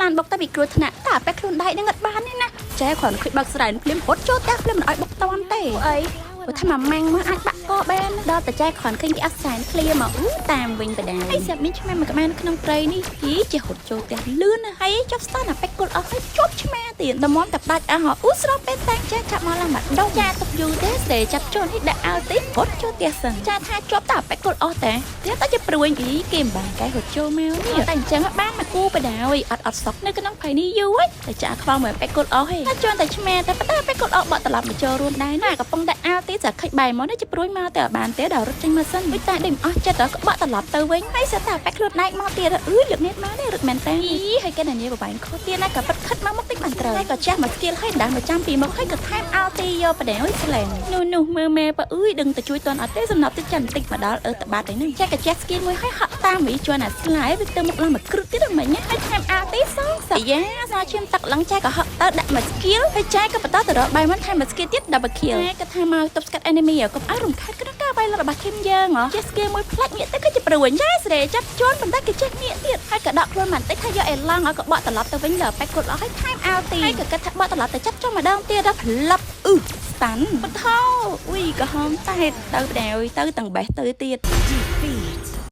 បានបុកតែពីគ្រោះថ្នាក់តែបែកខ្លួនដៃនឹងអត់បានទេណាចែគ្រាន់ឃើញបើកស្រែភ្លាមហត់ចូលតែភ្លាមមិនឲ្យបុកតាន់ទេអីបើថាម៉ាំងមកអាចបាក់កបានដល់តែចែគ្រាន់ឃើញគេអត់សែនភ្លាមមកតាមវិញបដាហើយស្រាប់មានឆ្មាមកក្បាលនៅក្នុងព្រៃនេះជាហត់ចូលតែលឿនហើយចុះស្ទន់អាបែកគល់អស់ហើយជាប់ឆ្មាទៀតតែមុំតែដាច់អស់ស្រស់ពេលតែងចែចាប់មកឡើងបាត់ដងចាទុកយូរទេស្ទេចាប់ជន់ឲ្យដាក់ឲ្យទីហត់ចូលតែសិនចាថាជាប់តែបែកគល់អស់តែតែជាព្រួយគេមិនបានកែហត់ចូលមកនេះតែអញ្ចឹងបានមកគូបដាយអត់សក់នៅក្នុងព្រៃនេះយូរហើយតែចាខ្វល់មើលបែកគល់អស់ហើយជន់តែឆ្មាតែប៉ុន្តែបែកគល់អស់បត់ត្រឡប់មកចូលរួមដែរណាកំពុងតែអាលទីចាខិចបែមកនេះជាព្រួយមកតែបានទេដល់រត់ចេញមកសិនវិញតែដេញអស់ចិត្តក៏បត់ត្រឡប់ទៅវិញហើយសិតតែបែកខ្លួនណែកមកទៀតលើកនេះមកនេះរត់មែនតើហើយគេនាងបបែខុសទៀតណាក៏ប៉ិតខិតមកមុខតិចបានត្រូវហើយក៏ចាស់មកស្គៀលហើយដាស់មកចាំពីមុខហើយក៏ថែមអាលទីយកបដៅស្លែងនោះមើលម៉ែបើដឹងទៅជួយតនអត់ទេសំណប់តិចចាំបន្តិចមកដល់តបាត់ហើយហ្នឹងចាស់ក៏ចាស់ស្គៀលមួយហើយហក់តាមវិជន់អាស្លាយវាទៅមុខឡើងមកគ្រឹះទៀតមិនញ៉ាហើយថែមអាលទីសងសាយ៉ាស្នាឈាមទឹកឡើងចាស់ក៏ហក់ទៅដាក់មកស្គៀលហើយចាស់ក៏បន្តទៅរកបាយមិនថែមមកស្គៀលទៀត double kill ក៏ថាមកទប់ស្កាត់ enemy ក៏អត់រំខានក្នុងការបាយរបស់ឃឹមយើងហ៎ចាស់ស្គៀលមួយផ្លាច់ងាកទៅក៏ជាព្រួយចាស់ស្រែចាប់ជន់បន្តែគេចេះងាកទៀតហើយក៏ដកខ្លួនបន្តិចហើយយកអេឡង់ហើយក៏បកត្រឡប់ទៅវិញលើបែកគត់អស់ហើយថែមអាលទីហើយក៏គិតថាបកត្រឡប់ទៅចាប់ចុះម្ដងទៀតដល់ផ្លឹបស្តាន់បថោក៏ហមតែទៅបដៅទៅទាំងបេះទៅទៀត